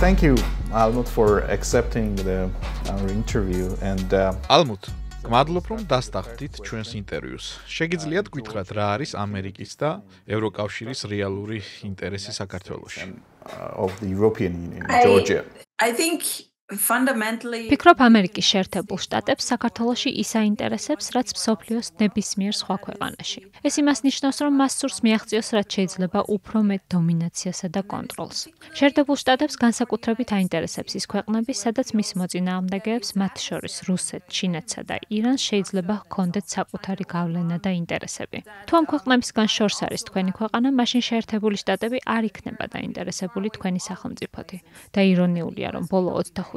Thank you, Almut, for accepting our interview. And Almut, გმადლობ რომ დასტახდით ჩვენს ინტერვიუს. შეგიძლიათ გითხრათ რა არის ამერიკის და ევროკავშირის რეალური ინტერესი საქართველოში? Of the European Union, Georgia. I think fundamentally ფიქრობ ამერიკის შეერთებულ შტატებს საქართველოში ის აინტერესებს, რაც მსოფლიოს ნებისმიერ სხვა ქვეყანაში. ეს იმას ნიშნავს, რომ მას სურს მიაღწიოს, რაც შეიძლება უფრო მეტ დომინაციასა და კონტროლს. შეერთებულ შტატებს განსაკუთრებით აინტერესებს ის ქვეყნები, სადაც მის მოწინააღმდეგეებს, მათ შორის რუსეთს, ჩინეთსა და ირანს შეიძლება ჰქონდეთ საკუთარი გავლენა და ინტერესები. თუ ამ ქვეყნებისგან შორს არის თქვენი ქვეყანა, მაშინ შეერთებული შტატები არ იქნება დაინტერესებული თქვენი სახელმწიფოთი. და ირონიულია, რომ ბოლო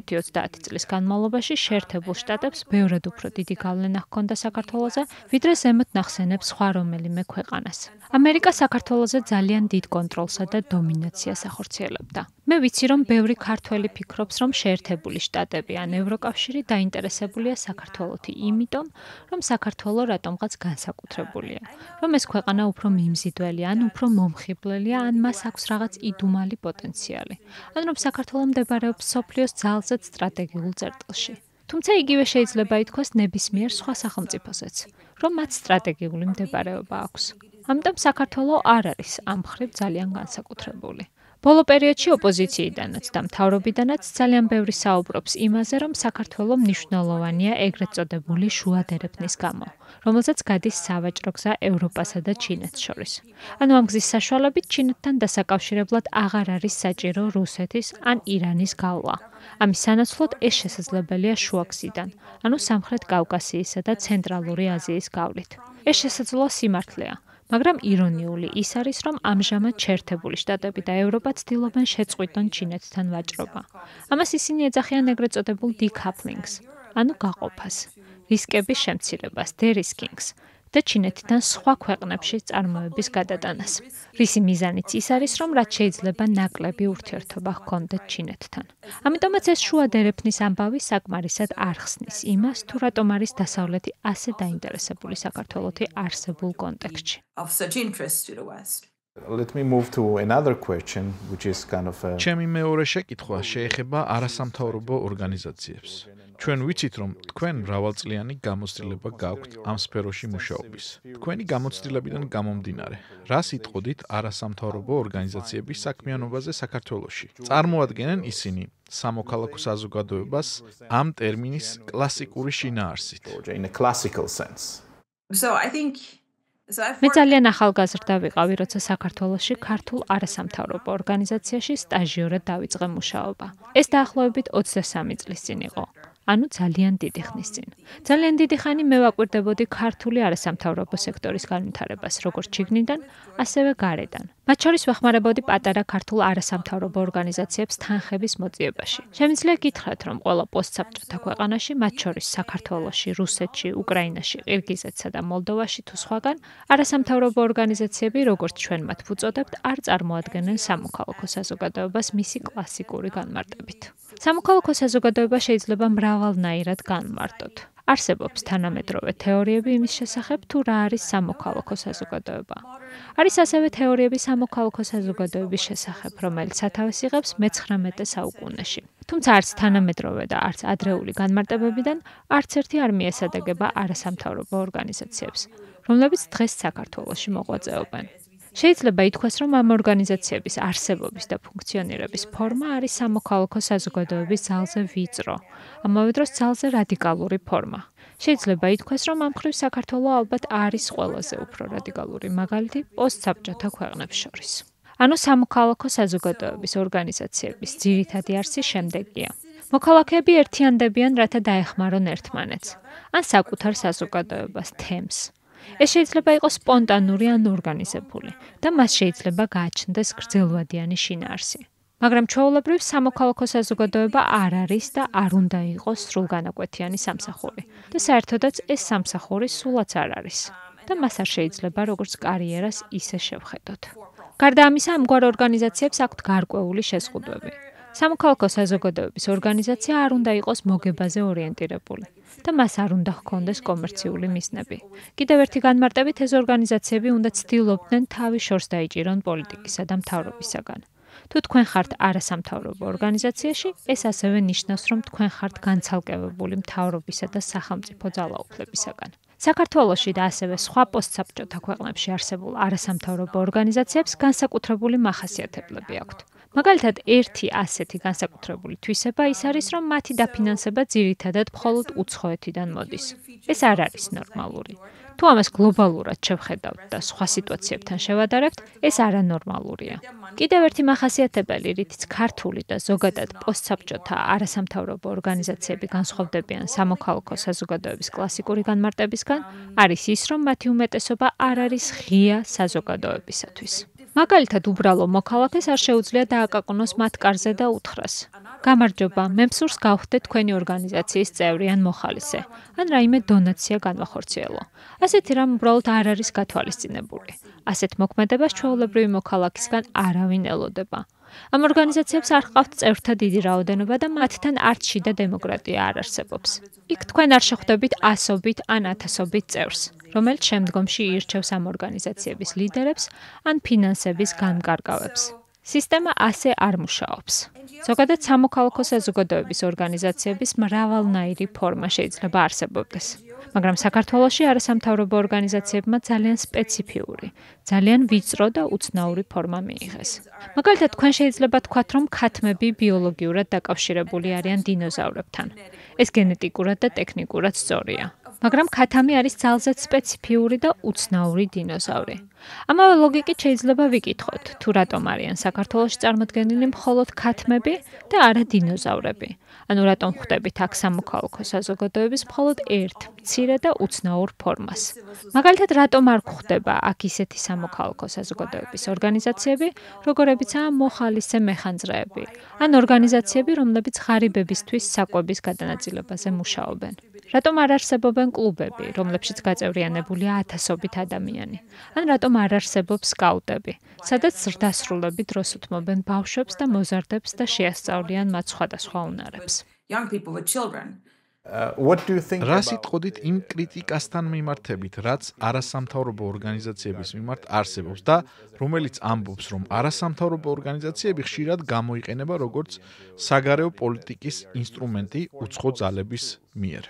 25-30 წლის განმავლობაში შეერთებულ შტატებს ბევრად უფრო დიდი გავლენა ჰქონდა საქართველოზე, ვიდრე ზემოთ ნახსენებს სხვა რომელიმე ქვეყანას. ამერიკა საქართველოზე ძალიან დიდ კონტროლსა და დომინაციას ახორციელებდა. მე ვიცი, რომ ბევრი ქართველი ფიქრობს, რომ შეერთებული შტატები ან ევროკავშირი დაინტერესებულია საქართველოთი იმიტომ, რომ საქართველო რატომღაც განსაკუთრებულია, რომ ეს ქვეყანა უფრო მიმზიდველია, ან უფრო მომხიბლელია, ან მას აქვს რაღაც იდუმალი პოტენციალი, ან რომ საქართველო მდებარეობს მსოფლიოს ძალზედ სტრატეგიულ წერტილში. თუმცა იგივე შეიძლება ითქვას ნებისმიერ სხვა სახელმწიფოსაც, რომ მათ სტრატეგიული მდებარეობა აქვს. ამიტომ საქართველო არ არის ამ მხრივ ძალიან განსაკუთრებული. ბოლო პერიოდში ოპოზიციიდანაც და მთავრობიდანაც ძალიან ბევრი საუბრობს იმაზე, რომ საქართველო მნიშვნელოვანია ეგრეთ წოდებული შუა დერეფნის გამო, რომელზეც გადის სავაჭრო გზა ევროპასა და ჩინეთს შორის. ანუ ამ გზის საშუალებით ჩინეთთან დასაკავშირებლად აღარ არის საჭირო რუსეთის ან ირანის გავლა. ამის სანაცვლოდ ეს შესაძლებელია შუაგზიდან, ანუ სამხრეთ კავკასიისა და ცენტრალური აზიის გავლით. ეს შესაძლოა სიმართლეა. მაგრამ ირონიული ის არის, რომ ამჟამად შეერთებული შტატები და ევროპა ცდილობენ შეწყვიტონ ჩინეთთან ვაჭრობა. ამას ისინი ეძახიან ეგრეთ წოდებულ decouplings, ანუ გაყოფას, რისკების შემცირებას, de-riskings და ჩინეთთან სხვა ქვეყნებში წარმოების გადატანას. რისი მიზანიც ის არის, რომ რაც შეიძლება ნაკლები ურთიერთობა ჰქონდეთ ჩინეთთან. ამიტომაც ეს შუა დერეფნის ამბავი საკმარისად არ ხსნის იმას, თუ რატომ არის დასავლეთი ასე დაინტერესებული საქართველოთი არსებულ კონტექსტში. of such interest to the West. Let me move to another question, which is kind of ჩემი მეორე შეკითხვა შეეხება არასამთავრობო ორგანიზაციებს. ჩვენ ვიცით, რომ თქვენ მრავალწლიანი გამოცდილება გაქვთ ამ სფეროში მუშაობის. თქვენი გამოცდილებიდან გამომდინარე, რას იტყოდით არასამთავრობო ორგანიზაციების საქმიანობაზე საქართველოში? წარმოადგენენ ისინი სამოქალაქო საზოგადოებას ამ ტერმინის კლასიკური შინაარსით? in a classical sense. So I think მე ძალიან ახალგაზრდა ვიყავი, როცა საქართველოში ქართულ არასამთავრობო ორგანიზაციაში სტაჟიორად დავიწყე მუშაობა. ეს დაახლოებით 23 წლის წინ იყო. ანუ ძალიან დიდი ხნის წინ. ძალიან დიდი ხანი მე ვაკვირდებოდი ქართული არასამთავრობო სექტორის განვითარებას, როგორც შიგნიდან, ასევე გარედან. მათ შორის ვეხმარებოდი პატარა ქართულ არასამთავრობო ორგანიზაციებს თანხების მოძიებაში. შემიძლია გითხრათ, რომ ყველა პოსტსაბჭოთა ქვეყანაში, მათ შორის საქართველოში, რუსეთში, უკრაინაში, ყირგიზეთსა და მოლდოვაში თუ სხვაგან, არასამთავრობო ორგანიზაციები, როგორც ჩვენ მათ ვუწოდებთ, არ წარმოადგენენ სამოქალაქო საზოგადოებას მისი კლასიკური განმარტებით. სამოქალაქო საზოგადოება შეიძლება მრავალნაირად განმარტოთ. არსებობს თანამედროვე თეორიები იმის შესახებ, თუ რა არის სამოქალაქო საზოგადოება. არის ასევე თეორიები სამოქალაქო საზოგადოების შესახებ, რომელიც სათავეს იღებს მე-19 საუკუნეში. თუმცა არც თანამედროვე და არც ადრეული განმარტებებიდან არც ერთი არ მიესადაგება არასამთავრობო ორგანიზაციებს, რომლებიც დღეს საქართველოში მოღვაწეობენ. შეიძლება ითქვას, რომ ამ ორგანიზაციების არსებობის და ფუნქციონირების ფორმა არის სამოქალაქო საზოგადოების ძალზე ვიწრო, ამავე დროს ძალზე რადიკალური ფორმა. შეიძლება ითქვას, რომ ამ მხრივ საქართველო ალბათ არის ყველაზე უფრო რადიკალური მაგალითი პოსტსაბჭოთა ქვეყნებს შორის. ანუ სამოქალაქო საზოგადოების ორგანიზაციების ძირითადი არსი შემდეგია. მოქალაქეები ერთიანდებიან, რათა დაეხმარონ ერთმანეთს, ან საკუთარ საზოგადოებას, თემს. ეს შეიძლება იყოს სპონტანური ან ორგანიზებული და მას შეიძლება გააჩნდეს გრძელვადიანი შინაარსი. მაგრამ ჩვეულებრივ სამოქალაქო საზოგადოება არ არის და არ უნდა იყოს სრულგანაკვეთიანი სამსახური და საერთოდაც ეს სამსახური სულაც არ არის და მას არ შეიძლება როგორც კარიერას ისე შევხედოთ. გარდა ამისა, ამგვარ ორგანიზაციებს აქვთ გარკვეული შეზღუდვები. სამოქალაქო საზოგადოების ორგანიზაცია არ უნდა იყოს მოგებაზე ორიენტირებული და მას არ უნდა ჰქონდეს კომერციული მიზნები. კიდევ ერთი განმარტებით, ეს ორგანიზაციები უნდა ცდილობდნენ თავის შორს დაიჭირონ პოლიტიკისა და მთავრობისაგან. თუ თქვენ ხართ არასამთავრობო ორგანიზაციაში, ეს ასევე ნიშნავს, რომ თქვენ ხართ განცალკევებული მთავრობისა და სახელმწიფო ძალაუფლებისაგან. საქართველოში და ასევე სხვა პოსტსაბჭოთა ქვეყნებში არსებულ არასამთავრობო ორგანიზაციებს განსაკუთრებული მახასიათებლები აქვთ. მაგალითად, ერთი ასეთი განსაკუთრებული თვისება ის არის, რომ მათი დაფინანსება ძირითადად მხოლოდ უცხოეთიდან მოდის. ეს არ არის ნორმალური. თუ ამას გლობალურად შევხედავთ და სხვა სიტუაციებთან შევადარებთ, ეს არანორმალურია. კიდევ ერთი მახასიათებელი, რითიც ქართული და ზოგადად პოსტსაბჭოთა არასამთავრობო ორგანიზაციები განსხვავდებიან სამოქალაქო საზოგადოების კლასიკური განმარტებისგან, არის ის, რომ მათი უმეტესობა არ არის ღია საზოგადოებისათვის. მაგალითად, უბრალო მოქალაქეს არ შეუძლია დააკაკუნოს მათ კარზე და უთხრას: გამარჯობა, მე მსურს გავხდე თქვენი ორგანიზაციის წევრი ან მოხალისე, ან რაიმე დონაცია განვახორციელო. ასეთი რამ უბრალოდ არ არის გათვალისწინებული. ასეთ მოქმედებას ჩვეულებრივი მოქალაქისგან არავინ ელოდება. ამ ორგანიზაციებს არ ჰყავთ წევრთა დიდი რაოდენობა და მათთან არც შიდა დემოკრატია არ არსებობს. იქ თქვენ არ შეხვდებით ასობით ან ათასობით წევრს, რომელიც შემდგომში ირჩევს ამ ორგანიზაციების ლიდერებს ან ფინანსების განმკარგავებს. სისტემა ასე არ მუშაობს. ზოგადად სამოქალაქო საზოგადოების ორგანიზაციების მრავალნაირი ფორმა შეიძლება არსებობდეს. მაგრამ საქართველოში არასამთავრობო ორგანიზაციებმა ძალიან სპეციფიური, ძალიან ვიწრო და უცნაური ფორმა მიიღეს. მაგალითად, თქვენ შეიძლება თქვათ, რომ ქათმები ბიოლოგიურად დაკავშირებული არიან დინოზავრებთან. ეს გენეტიკურად და ტექნიკურად სწორია. მაგრამ ქათამი არის ძალზედ სპეციფიური და უცნაური დინოზავრი. ამავე ლოგიკით შეიძლება ვიკითხოთ, თუ რატომ არიან საქართველოში წარმოდგენილი მხოლოდ ქათმები და არა დინოზავრები. ანუ რატომ ხვდებით აქ სამოქალაქო საზოგადოების მხოლოდ ერთ მცირე და უცნაურ ფორმას. მაგალითად, რატომ არ გვხვდება აქ ისეთი სამოქალაქო საზოგადოების ორგანიზაციები, როგორებიცაა მოხალისე მეხანძრეები, ან ორგანიზაციები, რომლებიც ღარიბებისთვის საკვების გადანაწილებაზე მუშაობენ. რატომ არ არსებობენ კლუბები, რომლებშიც გაწევრიანებულია ათასობით ადამიანი? ან რატომ არ არსებობს სკაუტები, სადაც ზრდასრულები დროს უთმობენ ბავშვებს და მოზარდებს და შეასწავლიან მათ სხვადასხვა უნარებს? Young people with children. What do you think რა about სიტყვით იმ კრიტიკასთან მიმართებით, რაც არასამთავრობო ორგანიზაციების მიმართ არსებობს და რომელიც ამბობს, რომ არასამთავრობო ორგანიზაციები ხშირად გამოიყენება როგორც საგარეო პოლიტიკის ინსტრუმენტი უცხო ძალების მიერ?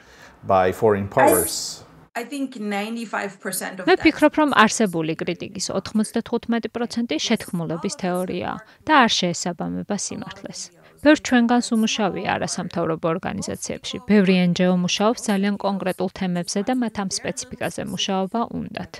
by foreign powers? I think 95% of მე that. ფიქრობ, რომ არსებული კრიტიკის 95% შეთქმულების თეორიაა და არ შეესაბამება სიმართლეს. ბევრ ჩვენგანს უმუშავია არასამთავრობო ორგანიზაციებში. ბევრი NGO მუშაობს ძალიან კონკრეტულ თემებზე და მათ ამ სპეციფიკაზე მუშაობა უნდათ.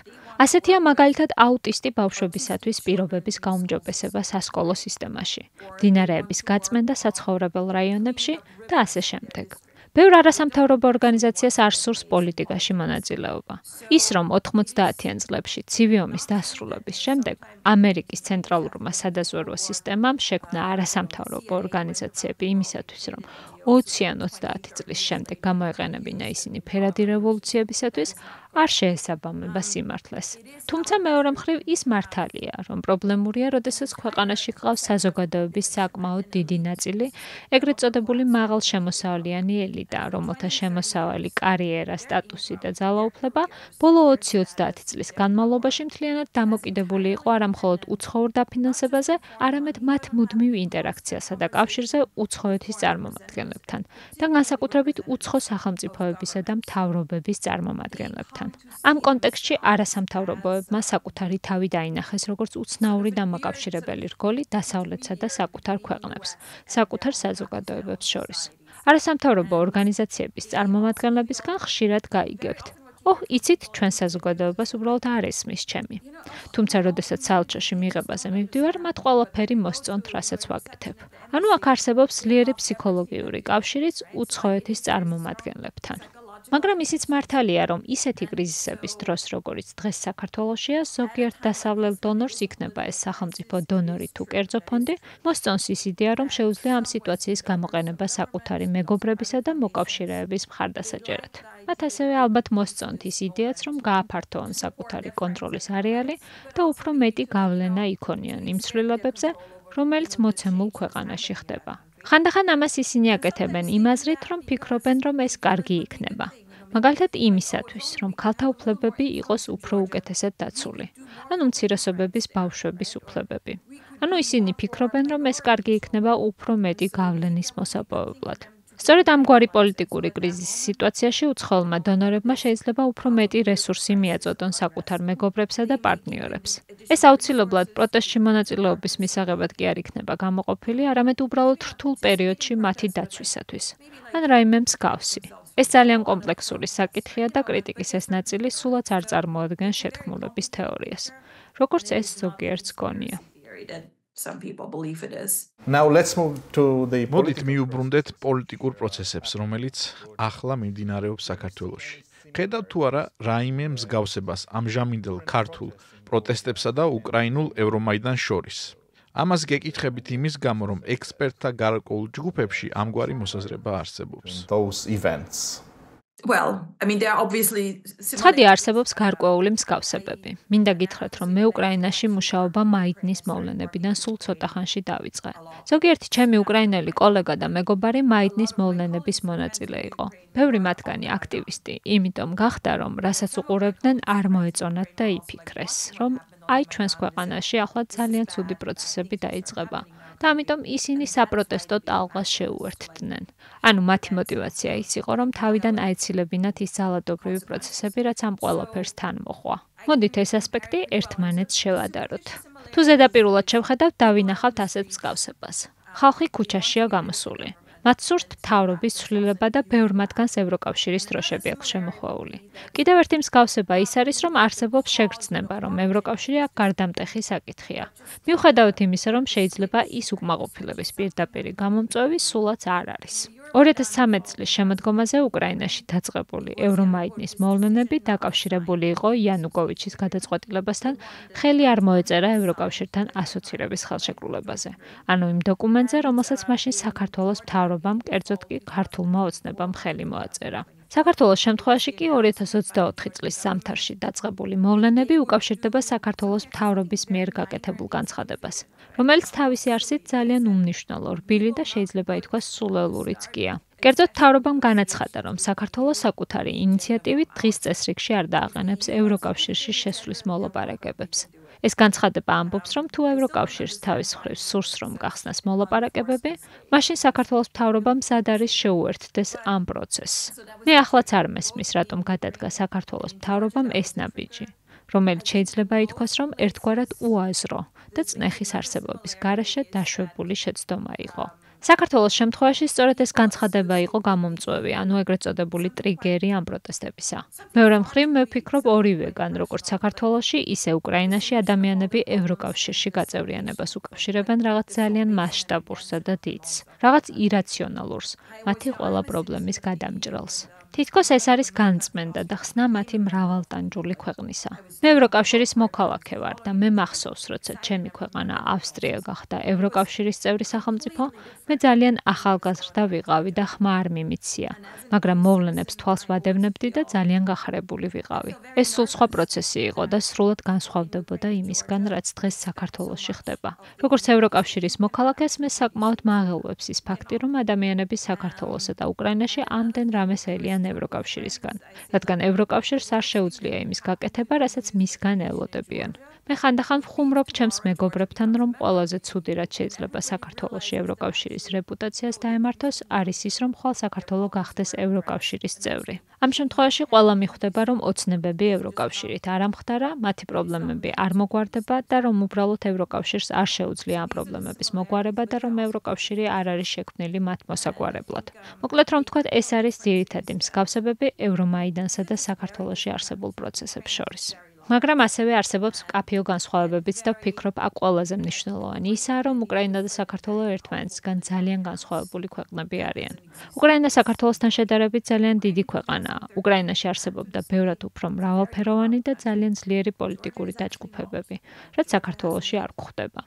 ასეთია მაგალითად აუტისტი ბავშვებისათვის პირობების გაუმჯობესება სასკოლო სისტემაში, მდინარეების გაწმენდა საცხოვრებელ რაიონებში და ასე შემდეგ. ბევრ არასამთავრობო ორგანიზაციას არ სურს პოლიტიკაში მონაწილეობა. ის, რომ 90-იან წლებში ცივი ომის დასრულების შემდეგ ამერიკის ცენტრალურმა სადაზვერვო სისტემამ შექმნა არასამთავრობო ორგანიზაციები იმისათვის, რომ 20 ან 30 წლის შემდეგ გამოეყენებინა ისინი ფერადი რევოლუციებისათვის, არ შეესაბამება სიმართლეს. თუმცა მეორე მხრივ ის მართალია, რომ პრობლემურია, როდესაც ქვეყანაში ჰყავს საზოგადოების საკმაოდ დიდი ნაწილი, ეგრეთ წოდებული მაღალშემოსავლიანი ელიტა, რომელთა შემოსავალი, კარიერა, სტატუსი და ძალაუფლება ბოლო 20-30 წლის განმავლობაში მთლიანად დამოკიდებული იყო არა მხოლოდ უცხოურ დაფინანსებაზე, არამედ მათ მუდმივ ინტერაქციასა და კავშირზე უცხოეთის წარმომადგენლებთან და განსაკუთრებით უცხო სახელმწიფოებისა და მთავრობების წარმომადგენლებთან. ამ კონტექსტში არასამთავრობოებმა საკუთარი თავი დაინახეს როგორც უცნაური დამაკავშირებელი რგოლი დასავლეთსა და საკუთარ ქვეყნებს, საკუთარ საზოგადოებებს შორის. არასამთავრობო ორგანიზაციების წარმომადგენლებისგან ხშირად გაიგებთ: ოჰ, იცით, ჩვენ საზოგადოებას უბრალოდ არ ესმის ჩემი. თუმცა, როდესაც საელჩოში მიღებაზე მივდივარ, მათ ყველაფერი მოსწონთ, რასაც ვაკეთებ. ანუ აქ არსებობს ძლიერი ფსიქოლოგიური კავშირიც უცხოეთის წარმომადგენლებთან. მაგრამ ისიც მართალია, რომ ისეთი კრიზისების დროს, როგორიც დღეს საქართველოშია, ზოგიერთ დასავლელ დონორს, იქნება ეს სახელმწიფო დონორი თუ კერძო ფონდი, მოსწონს ის იდეა, რომ შეუძლია ამ სიტუაციის გამოყენება საკუთარი მეგობრებისა და მოკავშირეების მხარდასაჭერად. მათ ასევე ალბათ მოსწონთ ის იდეაც, რომ გააფართოვონ საკუთარი კონტროლის არეალი და უფრო მეტი გავლენა იქონიონ იმ ცვლილებებზე, რომელიც მოცემულ ქვეყანაში ხდება. ხანდახან ამას ისინი აკეთებენ იმ აზრით, რომ ფიქრობენ, რომ ეს კარგი იქნება. მაგალითად იმისათვის, რომ ქალთა უფლებები იყოს უფრო უკეთესად დაცული. ანუ მცირესობების ბავშვების უფლებები. ანუ ისინი ფიქრობენ, რომ ეს კარგი იქნება უფრო მეტი გავლენის მოსაპოვებლად. სწორედ ამგვარი პოლიტიკური კრიზისის სიტუაციაში უცხოელმა დონორებმა შეიძლება უფრო მეტი რესურსი მიაწოდონ საკუთარ მეგობრებსა და პარტნიორებს. ეს აუცილებლად პროტესტში მონაწილეობის მისაღებად კი არ იქნება გამოყოფილი, არამედ უბრალოდ რთულ პერიოდში მათი დაცვისათვის. ან რაიმე მსგავსი. ეს ძალიან კომპლექსური საკითხია და კრიტიკის ეს ნაწილი სულაც არ წარმოადგენს შეთქმულების თეორიას. როგორც ეს ზოგიერთს გონია. Some people believe it is. Now let's move to the მოდით მიუბრუნდეთ პოლიტიკურ პროცესებს, რომელიც ახლა მიმდინარეობს საქართველოში. ხედავთ თუ არა რაიმე მსგავსებას ამჟამინდელ ქართულ პროტესტებსა და უკრაინულ ევრომაიდანს შორის. ამას გეკითხებით იმის გამო, რომ ექსპერტთა გარკვეულ ჯგუფებში ამგვარი მოსაზრება არსებობს. those events. Well, I mean, there are obviously ცხადი არსებობს გარკვეული მსგავსებები. მინდა გითხრათ, რომ მე უკრაინაში მუშაობა მაიდნის მოვლენებიდან სულ ცოტა ხანში დავიწყე. ზოგიერთი ჩემი უკრაინელი კოლეგა და მეგობარი მაიდნის მოვლენების მონაწილე იყო. ბევრი მათგანი აქტივისტი, იმიტომ გახდა, რომ რასაც უყურებდნენ, არ მოეწონათ და იფიქრეს, რომ აი ჩვენს ქვეყანაში ახლა ძალიან ცუდი პროცესები დაიწყება. და ამიტომ ისინი საპროტესტო ტალღას შეუერთდნენ. ანუ მათი мотиваცია ის იყო, რომ თავიდან აეცილებინათ ის ძალადობრივი პროცესები, რაც ამ ყველაფერს თან მოყვა. მოდით ეს ასპექტი ერთმანეთს შევადაროთ. თუ ზედაპირულად შევხედავთ, დავინახავთ ასეთ მსგავსებას. ხალხი ქუჩაშია გამოსული. მათ სურთ მთავრობის ცვლილება და ბევრ მათგანს ევროკავშირის დროშები აქვს შემოხვეული. კიდევ ერთი მსგავსება ის არის, რომ არსებობს შეგრძნება, რომ ევროკავშირი აქ გარდამტეხი საკითხია. მიუხედავად იმისა, რომ შეიძლება ის უკმაყოფილების პირდაპირი გამომწვევი სულაც არ არის. 2013 წლის შემოდგომაზე უკრაინაში დაწყებული ევრომაიდნის მოვლენები დაკავშირებული იყო იანუკოვიჩის გადაწყვეტილებასთან, ხელი არ მოეწერა ევროკავშირთან ასოცირების ხელშეკრულებაზე. ანუ იმ დოკუმენტზე, რომელსაც მაშინ საქართველოს მთავრობამ, კერძოდ კი ქართულმა ოცნებამ ხელი მოაწერა. საქართველოს შემთხვევაში კი 2024 წლის ზამთარში დაწყებული მოვლენები უკავშირდება საქართველოს მთავრობის მიერ გაკეთებულ განცხადებას, რომელიც თავისი არსით ძალიან უმნიშვნელო, რბილი და შეიძლება ითქვას სულელურიც გია. კერძოდ მთავრობამ განაცხადა, რომ საქართველოს საკუთარი ინიციატივით დღის წესრიგში არ დააყენებს ევროკავშირში შესვლის მოლაპარაკებებს. ეს განცხადება ამბობს, რომ თუ ევროკავშირს თავის მხრივ სურს რომ გახსნას მოლაპარაკებები, მაშინ საქართველოს მთავრობამ მზად არის შეუერთდეს ამ პროცესს. მე ახლაც არ მესმის, რატომ გადადგა საქართველოს მთავრობამ ეს ნაბიჯი, რომელიც შეიძლება ითქვას, რომ ერთგვარად უაზრო და წნეხის არსებობის გარეშე დაშვებული შეცდომა იყო. საქართველოს შემთხვევაში სწორედ ეს განცხადება იყო გამომწვევი, ანუ ეგრეთ წოდებული ტრიგერი ამ პროტესტებისა. მეორე მხრივ, მე ვფიქრობ ორივეგან, როგორც საქართველოში, ისე უკრაინაში ადამიანები ევროკავშირში გაწევრიანებას უკავშირებენ რაღაც ძალიან მასშტაბურსა და დიდს, რაღაც ირაციონალურს, მათი ყველა პრობლემის გადამჭრელს. თითქოს ეს არის განწმენდა და ხსნა მათი მრავალტანჯული ქვეყნისა. მე ევროკავშირის მოქალაქე ვარ და მე მახსოვს, როცა ჩემი ქვეყანა ავსტრია გახდა ევროკავშირის წევრი სახელმწიფო, მე ძალიან ახალგაზრდა ვიყავი და ხმა არ მიმიცია, მაგრამ მოვლენებს თვალს ვადევნებდი და ძალიან გახარებული ვიყავი. ეს სულ სხვა პროცესი იყო და სრულად განსხვავდებოდა იმისგან, რაც დღეს საქართველოში ხდება. როგორც ევროკავშირის მოქალაქეს, მე საკმაოდ მაღელვებს ის ფაქტი, რომ ადამიანები საქართველოსა და უკრაინაში ამდენ რამეს ელიან ევროკავშირისგან, რადგან ევროკავშირს არ შეუძლია იმის გაკეთება, რასაც მისგან ელოდებიან. მე ხანდახან ვხუმრობ ჩემს მეგობრებთან, რომ ყველაზე ცუდი რაც შეიძლება საქართველოში ევროკავშირის რეპუტაციას დაემართოს, არის ის, რომ ხვალ საქართველო გახდეს ევროკავშირის წევრი. ამ შემთხვევაში ყველა მიხვდება, რომ ოცნებები ევროკავშირით არ ამხდარა, მათი პრობლემები არ მოგვარდება და რომ უბრალოდ ევროკავშირს არ შეუძლია ამ პრობლემების მოგვარება და რომ ევროკავშირი არ არის შექმნილი მათ მოსაგვარებლად. მოკლედ რომ ვთქვათ, ეს არის ძირითადი მსგავსებები ევრომაიდანსა და საქართველოში არსებულ პროცესებს შორის. მაგრამ ასევე არსებობს მკაფიო განსხვავებებიც და ვფიქრობ, აქ ყველაზე მნიშვნელოვანი ისაა, რომ უკრაინა და საქართველო ერთმანეთისგან ძალიან განსხვავებული ქვეყნები არიან. უკრაინა საქართველოსთან შედარებით ძალიან დიდი ქვეყანაა. უკრაინაში არსებობდა ბევრად უფრო მრავალფეროვანი და ძალიან ძლიერი პოლიტიკური დაჯგუფებები, რაც საქართველოში არ გვხვდება.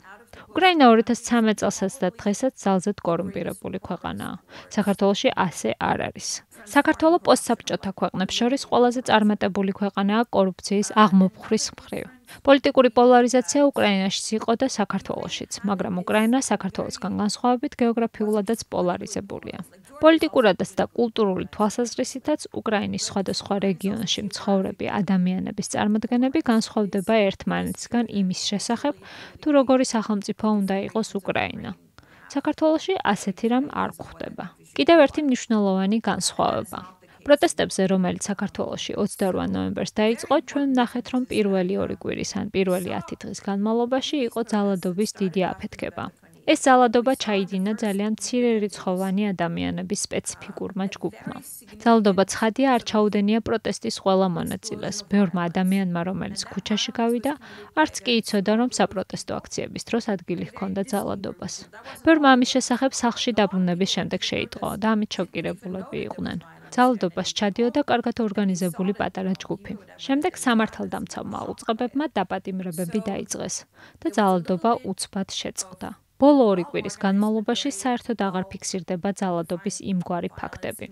უკრაინა 2013 წელსაც და დღესაც ძალზედ კორუმპირებული ქვეყანაა. საქართველოში ასე არ არის. საქართველო პოსტსაბჭოთა ქვეყნებს შორის ყველაზე წარმატებული ქვეყანაა კორუფციის აღმოფხვრის მხრივ. პოლიტიკური პოლარიზაცია უკრაინაშიც იყო და საქართველოშიც, მაგრამ უკრაინა საქართველოსგან განსხვავებით გეოგრაფიულადაც პოლარიზებულია. პოლიტიკურადაც და კულტურული თვალსაზრისითაც უკრაინის სხვადასხვა რეგიონში მცხოვრები ადამიანების წარმოდგენები განსხვავდება ერთმანეთისგან იმის შესახებ, თუ როგორი სახელმწიფო უნდა იყოს უკრაინა. საქართველოში ასეთი რამ არ გვხვდება. კიდევ ერთი მნიშვნელოვანი განსხვავება. პროტესტებზე, რომელიც საქართველოში 28 ნოემბერს დაიწყო, ჩვენ ვნახეთ, რომ პირველი 2 კვირის ან პირველი 10 დღის განმავლობაში იყო ძალადობის დიდი აფეთქება. ეს ძალადობა ჩაიდინა ძალიან მცირერიცხოვანი ადამიანების სპეციფიკურმა ჯგუფმა. ძალადობა ცხადია არ ჩაუდენია პროტესტის ყველა მონაწილეს, ბევრმა ადამიანმა, რომელიც ქუჩაში გავიდა, არც კი იცოდა, რომ საპროტესტო აქციების დროს ადგილი ჰქონდა ძალადობას. ბევრმა ამის შესახებ სახლში დაბრუნების შემდეგ შეიტყო და ამით შოკირებულები იყვნენ. ძალადობას ჩადიოდა კარგად ორგანიზებული პატარა ჯგუფი. შემდეგ სამართალდამცავმა უწყებებმა დაპატიმრებები დაიწყეს და ძალადობა უცბად შეწყდა. ბოლო 2 კვირის განმავლობაში საერთოდ აღარ ფიქსირდება ძალადობის იმგვარი ფაქტები,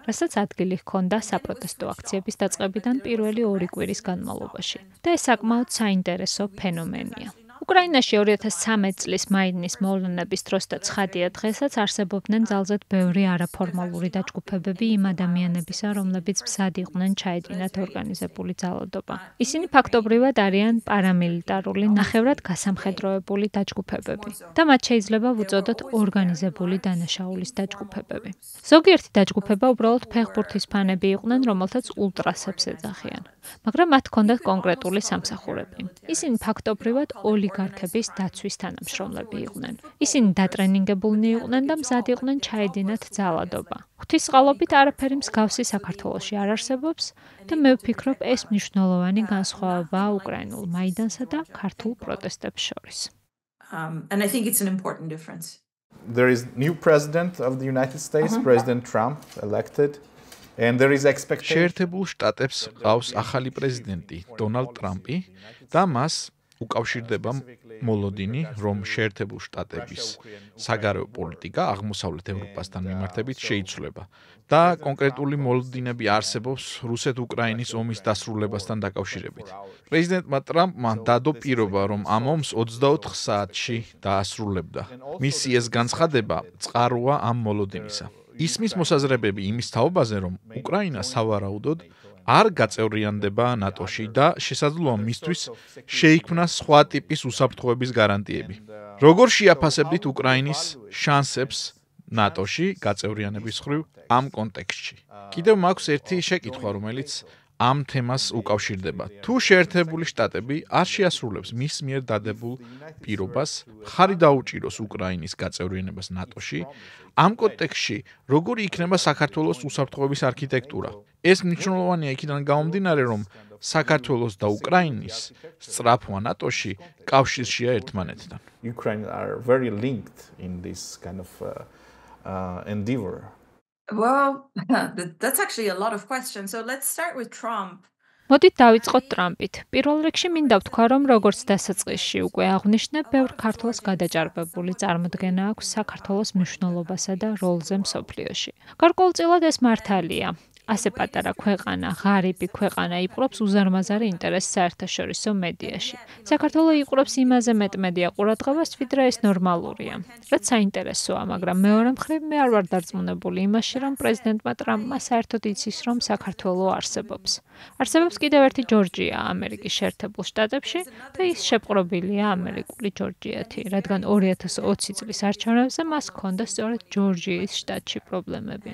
რასაც ადგილი ჰქონდა საპროტესტო აქციების დაწყებიდან პირველი 2 კვირის განმავლობაში. და ეს საკმაოდ საინტერესო ფენომენია. უკრაინაში 2013 წლის მაიდნის მოვლენების დროს და ცხადია დღესაც არსებობდნენ ძალზედ ბევრი არაფორმალური დაჯგუფებები იმ ადამიანებისა, რომლებიც მზად იყვნენ ჩაედინათ ორგანიზებული ძალადობა. ისინი ფაქტობრივად არიან პარამილიტარული, ნახევრად გასამხედროებული დაჯგუფებები და მათ შეიძლება ვუწოდოთ ორგანიზებული დანაშაულის დაჯგუფებები. ზოგიერთი დაჯგუფება უბრალოდ ფეხბურთის ფანები იყვნენ, რომელთაც ულტრასებს ეძახიან, მაგრამ მათ ჰქონდათ კონკრეტული სამსახურები. ისინი ფაქტობრივად ოლიგარქების დაცვის თანამშრომლები იყვნენ. ისინი დატრენინგებულნი იყვნენ და მზად იყვნენ ჩაედინათ ძალადობა. ღვთისყალობით არაფერი მსგავსი საქართველოში არ არსებობს და მე ვფიქრობ, ეს მნიშვნელოვანი განსხვავებაა უკრაინულ მაიდანსა და ქართულ პროტესტებს შორის. And I think it's an important difference. There is new president of the United States, President Trump, elected, and there is expectation. შეერთებულ შტატებს ყავს ახალი პრეზიდენტი დონალდ ტრამპი და მას უკავშირდება მოლოდინი, რომ შეერთებულ შტატების საგარეო პოლიტიკა აღმოსავლეთ ევროპასთან მიმართებით შეიცვლება და კონკრეტული მოლოდინები არსებობს რუსეთ-უკრაინის ომის დასრულებასთან დაკავშირებით. პრეზიდენტმა ტრამპმა დადო პირობა, რომ ამ ომს 24 საათში დაასრულებდა. მისი ეს განცხადება წყაროა ამ მოლოდინისა. ისმის მოსაზრებები იმის თაობაზე, რომ უკრაინა სავარაუდოდ არ გაწევრიანდება ნატოში და შესაძლოა მისთვის შეიქმნას სხვა ტიპის უსაფრთხოების გარანტიები. როგორ შეაფასებდით უკრაინის შანსებს ნატოში გაწევრიანების მხრივ ამ კონტექსტში? კიდევ მაქვს ერთი შეკითხვა, რომელიც ამ თემას უკავშირდება. თუ შეერთებული შტატები არ შეასრულებს მის მიერ დადებულ პირობას, ხარი დაუჭიროს უკრაინის გაწევრიანებას ნატოში, ამ კონტექსტში როგორი იქნება საქართველოს უსაფრთხოების არქიტექტურა? ეს მნიშვნელოვანია იქიდან გამომდინარე, რომ საქართველოს და უკრაინის სწრაფვა ნატოში კავშირშია ერთმანეთთან. Ukraine are very linked in this kind of endeavor. Well, that's actually a lot of questions. So let's start with Trump. მოდით დავიწყოთ ტრამპით. პირველ რიგში მინდა ვთქვა, რომ როგორც დასაწყისში უკვე აღვნიშნე, ბევრ ქართველს გადაჭარბებული წარმოდგენა აქვს საქართველოს მნიშვნელობასა და როლზე მსოფლიოში. გარკვეულწილად ეს მართალია. ასე პატარა ქვეყანა, ღარიბი ქვეყანა იპყრობს უზარმაზარი ინტერესს საერთაშორისო მედიაში. საქართველო იპყრობს იმაზე მეტ მედია ყურადღებას, ვიდრე ეს ნორმალურია. რაც საინტერესოა, მაგრამ მეორე მხრივ მე არ ვარ დარწმუნებული იმაში, რომ პრეზიდენტმა ტრამპმა საერთოდ იცის, რომ საქართველო არსებობს. არსებობს კიდევ ერთი ჯორჯია ამერიკის შეერთებულ შტატებში და ის შეპყრობილია ამერიკული ჯორჯიათი, რადგან 2020 წლის არჩევნებზე მას ჰქონდა სწორედ ჯორჯიის შტატში პრობლემები.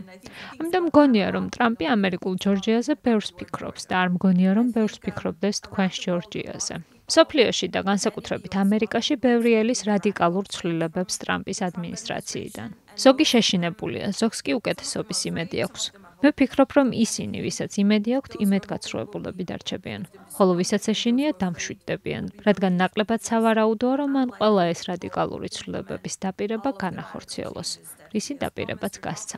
ამიტომ მგონია, რომ ტრამპი ამერიკულ ჯორჯიაზე ბევრს ფიქრობს და არ მგონია, რომ ბევრს ფიქრობდეს თქვენს ჯორჯიაზე. მსოფლიოში და განსაკუთრებით ამერიკაში ბევრი ელის რადიკალურ ცვლილებებს ტრამპის ადმინისტრაციიდან. ზოგი შეშინებულია, ზოგს კი უკეთესობის იმედი აქვს. მე ვფიქრობ, რომ ისინი, ვისაც იმედი აქვთ, იმედგაცრუებულები დარჩებიან, ხოლო ვისაც ეშინია, დამშვიდდებიან, რადგან ნაკლებად სავარაუდოა, რომ მან ყველა ეს რადიკალური ცვლილებების დაპირება განახორციელოს. რისი დაპირებაც გასცა.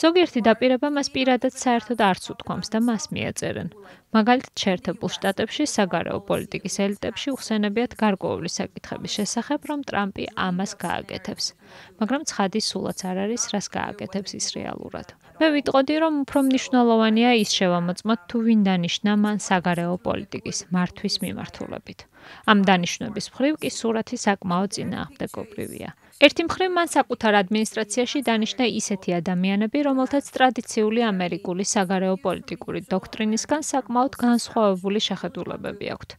ზოგიერთი დაპირება მას პირადად საერთოდ არც უთქვამს და მას მიაწერენ. მაგალითად, შეერთებულ შტატებში საგარეო პოლიტიკის ელიტებში უხსენებიათ გარკვეული საკითხების შესახებ, რომ ტრამპი ამას გააკეთებს. მაგრამ ცხადი სულაც არ არის, რას გააკეთებს ის რეალურად. მე ვიტყოდი, რომ უფრო მნიშვნელოვანია ის შევამოწმოთ, თუ ვინ დანიშნა მან საგარეო პოლიტიკის მართვის მიმართულებით. ამ დანიშვნების მხრივ კი სურათი საკმაოდ წინააღმდეგობრივია. ერთი მხრივ მან საკუთარ ადმინისტრაციაში დანიშნა ისეთი ადამიანები, რომელთაც ტრადიციული ამერიკული საგარეო პოლიტიკური დოქტრინისგან საკმაოდ განსხვავებული შეხედულებები აქვთ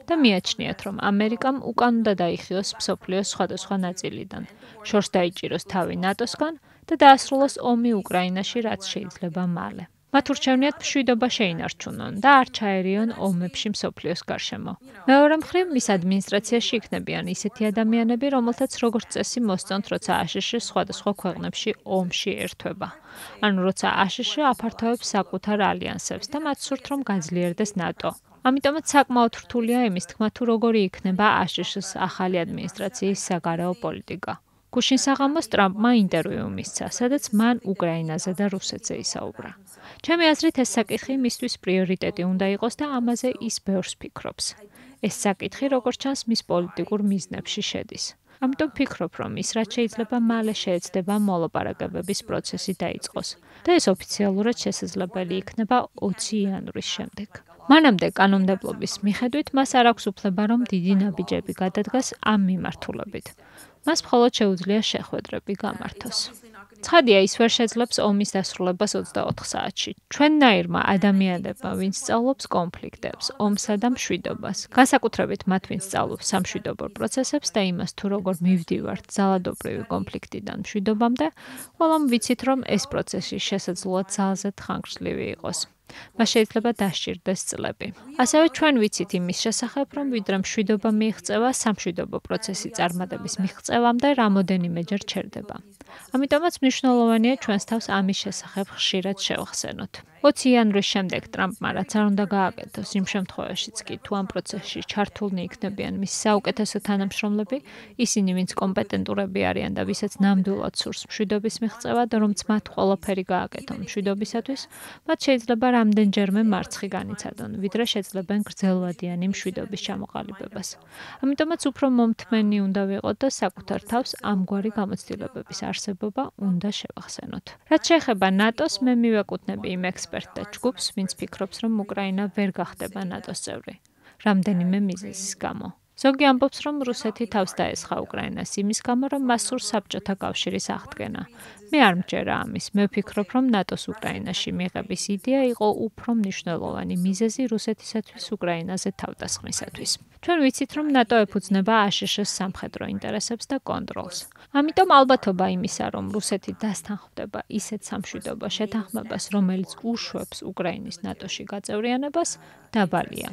და მიაჩნიათ, რომ ამერიკამ უკან უნდა დაიხიოს მსოფლიოს სხვადასხვა ნაწილიდან, შორს დაიჭიროს თავი ნატოსგან და დაასრულოს ომი უკრაინაში, რაც შეიძლება მალე. მათ ურჩევნიათ მშვიდობა შეინარჩუნონ და არ ჩაერიონ ომებში მსოფლიოს გარშემო. მეორე მხრივ მის ადმინისტრაციაში იქნებიან ისეთი ადამიანები, რომელთაც როგორც წესი მოსწონთ, როცა აშშ სხვადასხვა ქვეყნებში ომში ერთვება. ანუ როცა აშშ აფართოებს საკუთარ ალიანსებს და მათ სურთ, რომ გაძლიერდეს ნატო. ამიტომაც საკმაოდ რთულია იმის თქმა, თუ როგორი იქნება აშშ-ის ახალი ადმინისტრაციის საგარეო პოლიტიკა. გუშინ საღამოს ტრამპმა ინტერვიუ მისცა, სადაც მან უკრაინაზე და რუსეთზე ისაუბრა. ჩემი აზრით, ეს საკითხი მისთვის პრიორიტეტი უნდა იყოს და ამაზე ის ბევრს ფიქრობს. ეს საკითხი, როგორც ჩანს, მის პოლიტიკურ მიზნებში შედის. ამიტომ ფიქრობ, რომ ის რაც შეიძლება მალე შეეცდება მოლაპარაკებების პროცესი დაიწყოს და ეს ოფიციალურად შესაძლებელი იქნება 20 იანვრის შემდეგ. მანამდე კანონმდებლობის მიხედვით მას არ აქვს უფლება, რომ დიდი ნაბიჯები გადადგას ამ მიმართულებით. მას მხოლოდ შეუძლია შეხვედრები გამართოს. ცხადია, ის ვერ შეძლებს ომის დასრულებას 24 საათში. ჩვენნაირმა ადამიანებმა, ვინც სწავლობს კონფლიქტებს, ომსა და მშვიდობას, განსაკუთრებით მათ, ვინც სწავლობს სამშვიდობო პროცესებს და იმას, თუ როგორ მივდივართ ძალადობრივი კონფლიქტიდან მშვიდობამდე, ყველამ ვიცით, რომ ეს პროცესი შესაძლოა ძალზე თხანგრძლივი იყოს. მას შეიძლება დასჭირდეს წლები. ასევე ჩვენ ვიცით იმის შესახებ, რომ ვიდრე მშვიდობა მიიღწევა, სამშვიდობო პროცესი წარმატების მიღწევამდე რამოდენიმეჯერ ჩერდება. ამიტომაც მნიშვნელოვანია ჩვენს თავს ამის შესახებ ხშირად შევახსენოთ. 20 იანვრის შემდეგ ტრამპმა რაც არ უნდა გააკეთოს იმ შემთხვევაშიც კი თუ ამ პროცესში ჩართულნი იქნებიან მის საუკეთესო თანამშრომლები, ისინი ვინც კომპეტენტურები არიან და ვისაც ნამდვილად სურს მშვიდობის მიღწევა და რომც მათ ყველაფერი გააკეთონ მშვიდობისათვის, მათ შეიძლება რამდენჯერმე მარცხი განიცადონ, ვიდრე შეძლებენ გრძელვადიანი მშვიდობის ჩამოყალიბებას. ამიტომაც უფრო მომთმენი უნდა ვიყოთ და საკუთარ თავს ამგვარი გამოცდილებების არსებობა უნდა შევახსენოთ. რაც შეეხება ნატოს, მე მივეკუთვნები იმ ექსპერტთა ჯგუფს, ვინც ფიქრობს, რომ უკრაინა ვერ გახდება ნატოს წევრი. რამდენიმე მიზეზის გამო. ზოგი ამბობს, რომ რუსეთი თავს დაესხა უკრაინას იმის გამო, რომ მას სურს საბჭოთა კავშირის აღდგენა. მე არ მჯერა ამის. მე ვფიქრობ, რომ ნატოს უკრაინაში მიღების იდეა იყო უფრო მნიშვნელოვანი მიზეზი რუსეთისათვის უკრაინაზე თავდასხმისათვის. ჩვენ ვიცით, რომ ნატო ეფუძნება აშშ-ს სამხედრო ინტერესებს და კონტროლს. ამიტომ ალბათობა იმისა, რომ რუსეთი დასთანხმდება ისეთ სამშვიდობო შეთანხმებას, რომელიც უშვებს უკრაინის ნატოში გაწევრიანებას, დაბალია.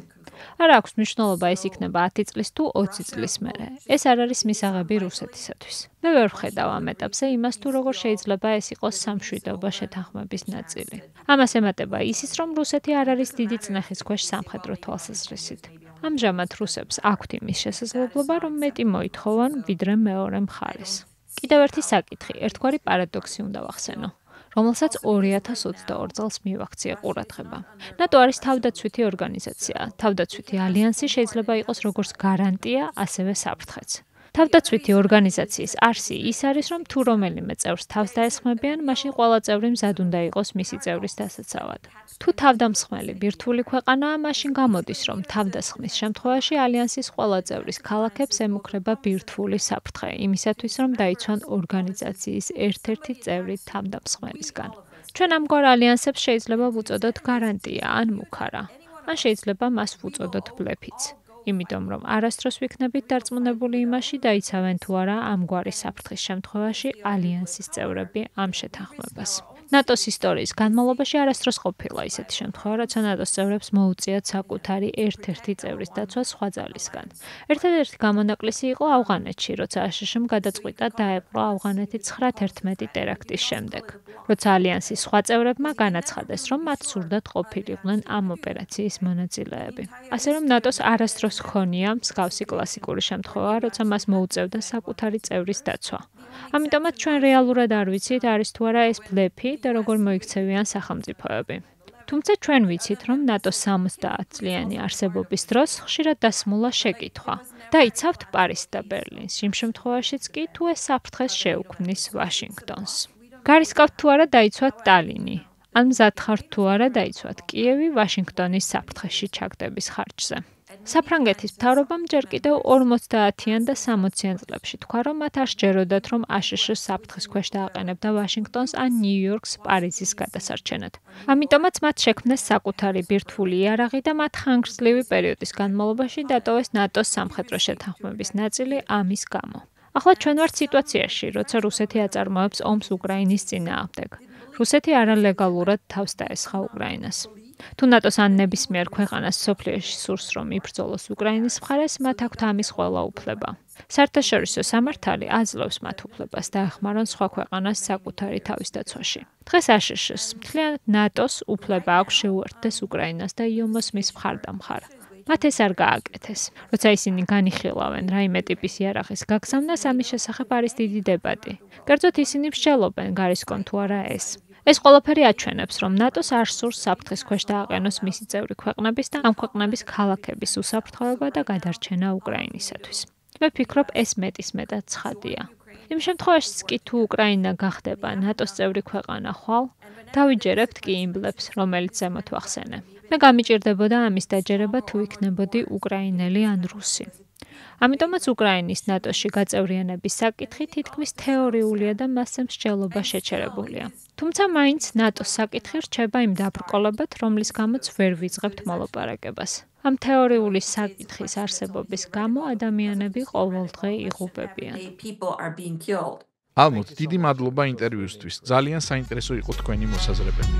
არ აქვს მნიშვნელობა ეს იქნება 10 წლის თუ 20 წლის მერე. ეს არ არის მისაღები რუსეთისათვის. მე ვერ ვხედავ ამ ეტაპზე იმას, თუ როგორ შეიძლება ეს იყოს სამშვიდობო შეთანხმების ნაწილი. ამას ემატება ისიც, რომ რუსეთი არ არის დიდი წნეხის ქვეშ სამხედრო თვალსაზრისით. ამჟამად რუსებს აქვთ იმის შესაძლებლობა, რომ მეტი მოითხოვონ, ვიდრე მეორე მხარეს. კიდევ ერთი საკითხი, ერთგვარი პარადოქსი უნდა ვახსენო, რომელსაც 2022 წელს მივაქცია ყურადღება. ნატო არის თავდაცვითი ორგანიზაცია. თავდაცვითი ალიანსი შეიძლება იყოს როგორც გარანტია, ასევე საფრთხეც. თავდაცვითი ორგანიზაციის არსი ის არის, რომ თუ რომელიმე წევრს თავს დაესხმებიან, მაშინ ყველა წევრი მზად უნდა იყოს მისი წევრის დასაცავად. თუ თავდამსხმელი ბირთვული ქვეყანაა, მაშინ გამოდის, რომ თავდასხმის შემთხვევაში ალიანსის ყველა წევრის ქალაქებს ემუქრება ბირთვული საფრთხე, იმისათვის, რომ დაიცვან ორგანიზაციის ერთ-ერთი წევრი თავდამსხმელისგან. ჩვენ ამგვარ ალიანსებს შეიძლება ვუწოდოთ გარანტია ან მუქარა, ან შეიძლება მას ვუწოდოთ ბლეფიც. იმიტომ რომ არასდროს ვიქნებით დარწმუნებული იმაში, დაიცავენ თუ არა ამგვარი საფრთხის შემთხვევაში ალიანსის წევრები ამ შეთანხმებას. ნატოს ისტორიის განმავლობაში არასდროს ყოფილა ისეთი შემთხვევა, როცა ნატოს წევრებს მოუწიათ საკუთარი ერთ-ერთი წევრის დაცვა სხვა ძალისგან. ერთადერთი გამონაკლისი იყო ავღანეთში, როცა აშშ-მ გადაწყვიტა დაეპყრო ავღანეთი 9/11 ტერაქტის შემდეგ. როცა ალიანსის სხვა წევრებმა განაცხადეს, რომ მათ სურდათ ყოფილიყვნენ ამ ოპერაციის მონაწილეები. ასე რომ ნატოს არასდროს ჰქონია მსგავსი კლასიკური შემთხვევა, როცა მას მოუწევდა საკუთარი წევრის დაცვა. ამიტომაც ჩვენ რეალურად არ ვიცით, არის თუ არა ეს ბლეფი და როგორ მოიქცევიან სახელმწიფოები. თუმცა ჩვენ ვიცით, რომ ნატოს 70 წლიანი არსებობის დროს ხშირად დასმულა შეკითხვა. დაიცავთ პარიზს და ბერლინს, იმ შემთხვევაშიც კი თუ ეს საფრთხეს შეუქმნის ვაშინგტონს. გარისკავთ თუ არა დაიცვათ ტალინი, ან მზად ხართ თუ არა დაიცვათ კიევი ვაშინგტონის საფრთხეში ჩაგდების ხარჯზე. საფრანგეთის მთავრობამ ჯერ კიდევ 50-იან და 60-იან წლებში თქვა, რომ მათ არ სჯეროდათ, რომ აშშ საფრთხის ქვეშ დააყენებდა ვაშინგტონს ან ნიუ-იორკს პარიზის გადასარჩენად. ამიტომაც მათ შექმნეს საკუთარი ბირთვული იარაღი და მათ ხანგრძლივი პერიოდის განმავლობაში დატოვეს ნატოს სამხედრო შეთანხმების ნაწილი ამის გამო. ახლა ჩვენ ვართ სიტუაციაში, როცა რუსეთი აწარმოებს ომს უკრაინის წინააღმდეგ. რუსეთი არალეგალურად თავს დაესხა უკრაინას. თუ ნატოს ან ნებისმიერ ქვეყანას სოფლიოში სურს, რომ იბრძოლოს უკრაინის მხარეს, მათ აქვთ ამის ყველა უფლება. საერთაშორისო სამართალი აძლევს მათ უფლებას დაეხმარონ სხვა ქვეყანას საკუთარი თავის დაცვაში. დღეს აშშ-ს მთლიანად ნატოს უფლება აქვს შეუერთდეს უკრაინას და იომოს მის მხარდამხარ. მათ ეს არ გააკეთეს. როცა ისინი განიხილავენ რაიმე ტიპის იარაღის გაგზავნას, ამის შესახებ არის დიდი დებატი. კერძოდ ისინი მსჯელობენ, გარისკონ თუ არა ეს. ეს ყველაფერი აჩვენებს, რომ ნატოს არ სურს საფრთხის ქვეშ დააყენოს მისი წევრი ქვეყნების და ამ ქვეყნების ქალაქების უსაფრთხოება და გადარჩენა უკრაინისათვის. მე ვფიქრობ, ეს მეტისმეტად ცხადია. იმ შემთხვევაშიც კი თუ უკრაინა გახდება ნატოს წევრი ქვეყანა ხვალ, დავიჯერებთ კი იმ ბლებს, რომელიც ზემოთ ვახსენე. მე გამიჭირდებოდა ამის დაჯერება თუ იქნებოდი უკრაინელი ან რუსი. ამიტომაც უკრაინის ნატოში გაწევრიანების საკითხი თითქმის თეორიულია და მასზე მსჯელობა შეჩერებულია. თუმცა მაინც ნატოს საკითხი რჩება იმ დაბრკოლებად, რომლის გამოც ვერ ვიძღებთ მოლაპარაკებას. ამ თეორიული საკითხის არსებობის გამო ადამიანები ყოველდღე იღუპებიან. ალბათ, დიდი მადლობა ინტერვიუსთვის. ძალიან საინტერესო იყო თქვენი მოსაზრებები.